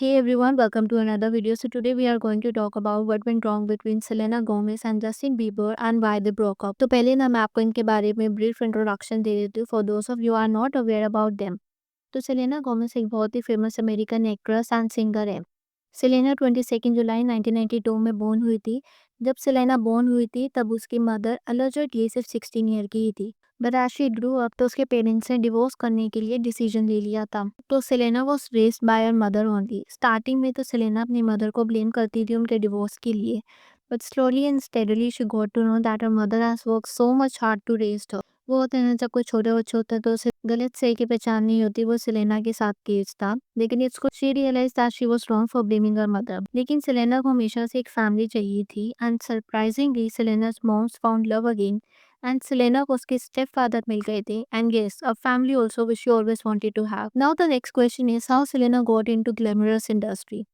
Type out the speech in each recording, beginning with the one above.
Hey everyone, welcome to another video. So today we are going to talk about what went wrong between Selena Gomez and Justin Bieber and why they broke up. तो पहले ना मैं आपको इनके बारे में brief introduction दे देती हूँ for those of you are not aware about them. तो सेलेना गोमेज एक बहुत ही famous American actress and singer है। सेलेना 22 जुलाई 1992 में बोर्न हुई थी। जब सेलेना बोर्न हुई थी तब उसकी मदर अलिजडली सिर्फ 16 ईयर की ही थी। But as she grew up तो उसके पेरेंट्स ने डिवोर्स करने के लिए डिसीजन ले लिया था। तो Selena was raised bye her mother only. Starting में तो सेलेना अपनी मदर को ब्लेम करती थी उनके डिवोर्स के लिए, but slowly and steadily she got to know that her mother has work so much hard to raise her. वो होते हैं ना, जब कोई छोटे बच्चे होते हैं तो उसे गलत सही की पहचान नहीं होती। वो सेलेना के साथ केस था, लेकिन इसको she realize that she was wrong for blaming her mother. लेकिन सेलेना को हमेशा से एक फैमिली चाहिए थी and surprisingly Selena's moms found love again and Selena को उसके स्टेप फादर मिल गए थे and yes a family also which she always wanted to have. Now the next question is how Selena got into glamorous industry.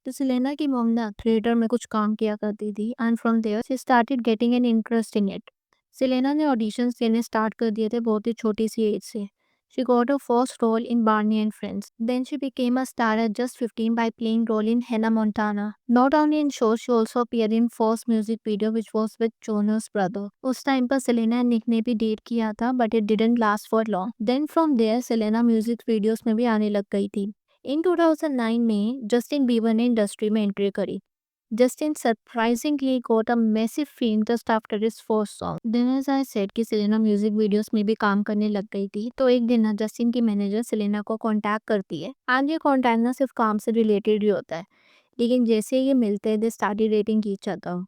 तो Selena की mom ना theatre में कुछ काम किया करती थी and from there she started getting an interest in it. Selena ने ऑडिशंस देने स्टार्ट कर दिए थे बहुत ही छोटी सी एज से। She got her first role in Barney and Friends. Then she became a star at just 15 by playing role in Hannah Montana. Not only in shows, she also appeared in first music video which was with Jonas Brother. उस time पर Selena and Nick ने भी date किया था but it didn't last for long. Then from there Selena music videos में भी आने लग गई थी। इन 2009 में जस्टिन बीबर ने इंडस्ट्री में एंट्री करी। Justin surprisingly got a massive fame just after his first song. Then as I said कि सेलेना म्यूजिक वीडियोस में भी काम करने लग गई थी, तो एक दिन ना जस्टिन की मैनेजर सेलेना को कांटेक्ट करती है एंड ये कांटेक्ट ना सिर्फ काम से रिलेटेड ही होता है, लेकिन जैसे ये मिलते हैं they started dating each other.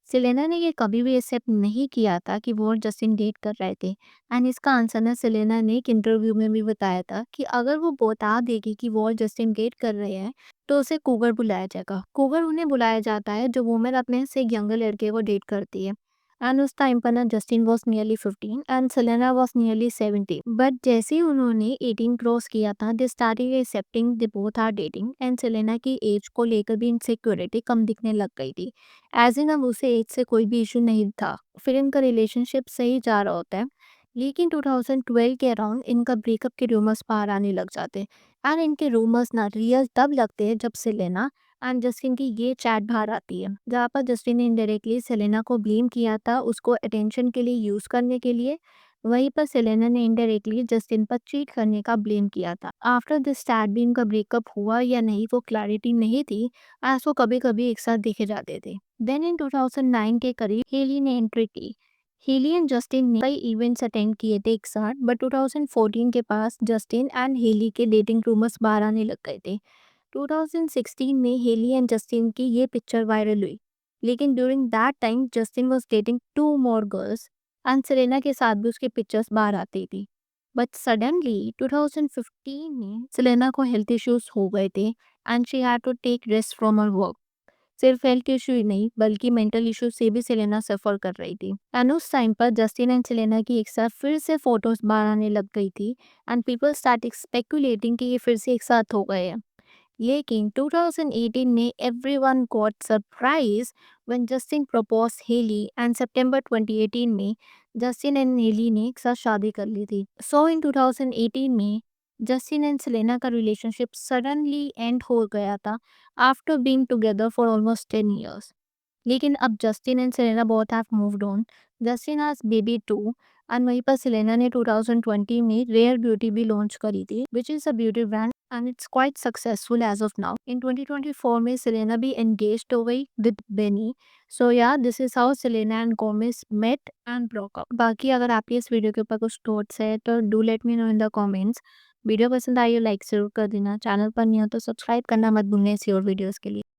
Selena ने ये कभी भी एक्सेप्ट नहीं किया था कि वो और जस्टिन डेट कर रहे थे एंड इसका आंसर ना सेलेना ने एक इंटरव्यू में भी बताया था कि अगर वो बता देगी कि वो और जस्टिन डेट कर रहे हैं तो उसे कूगर बुलाया जाएगा। कूगर उन्हें बुलाया जाता है जो वुमेन अपने से एक यंगर लड़के को डेट करती है एंड उस टाइम पर ना Justin was nearly 15 and Selena was nearly 70। But जैसे ही उन्होंने 18 क्रॉस किया था they started accepting they both are dating and Selena की एज को लेकर भी इनसिक्योरिटी कम दिखने लग गई थी। एज इन अब उसे एज से कोई भी इशू नहीं था, फिर इनका रिलेशनशिप सही जा रहा होता है। लेकिन 2012 के अराउंड इनका ब्रेकअप के रूमर्स बाहर आने लग जाते हैं एंड इनके रूमर्स ना रियल तब लगते हैं जब सेलेना एंड जस्टिन की ये चैट बाहर आती है जहाँ पर जस्टिन ने इनडायरेक्टली सेलेना को ब्लेम किया था उसको अटेंशन के लिए यूज करने के लिए। वहीं पर सेलेना ने इनडायरेक्टली जस्टिन पर चीट करने का ब्लेम किया था। आफ्टर दिस चैट भी इनका ब्रेकअप हुआ या नहीं वो क्लैरिटी नहीं थी, एज वो कभी कभी एक साथ देखे जाते थे। देन इन 2009 के करीब हेली ने एंट्री की। हेली एंड जस्टिन ने कई इवेंट्स अटेंड किए थे एक साथ, बट 2014 के पास जस्टिन एंड हेली के डेटिंग रूमर्स बाहर आने लग गए थे। 2016 में हेली एंड जस्टिन की ये पिक्चर वायरल हुई, लेकिन during that time Justin was dating two more girls and Selena के साथ भी उसकी पिक्चर्स बाहर आती थी। बट सडनली 2015 में सेलेना को हेल्थ इश्यूज हो गए थे and she had to take rest from her work. सिर्फ हेल्थ इशू ही नहीं बल्कि मेंटल इशू से भी सेलेना सफर कर रही थी एंड उस टाइम पर जस्टिन एंड सेलेना की एक साथ फिर से फोटोज बाहर आने लग गई थी एंड पीपल स्टार्ट स्पेकुलेटिंग कि ये फिर से एक साथ हो गए हैं। लेकिन 2018 में everyone got surprise when Justin propose Hailey and September 2018 में जस्टिन एंड हेली ने एक साथ शादी कर ली थी। सो इन 2018 में जस्टिन एंड सेलेना का रिलेशनशिप सडनली एंड हो गया था after being together for almost 10 years। लेकिन अब Justin and Selena both have moved on. Justin has baby too and वहीं पर सेलेना ने 2020 में रेयर ब्यूटी भी लॉन्च करी थी which is a beauty brand and it's quite successful as of now. In 2024 में सेलेना भी एंगेज्ड हो गई with Benny. So yeah this is how Selena and Gomez met and broke up. बाकी अगर आपके इस वीडियो के ऊपर कुछ थॉट्स है तो do let me know in the comments. Video पसंद आई हो लाइक जरूर कर देना, चैनल पर नहीं हो तो सब्सक्राइब करना मत भूलना इसी और वीडियोस के लिए।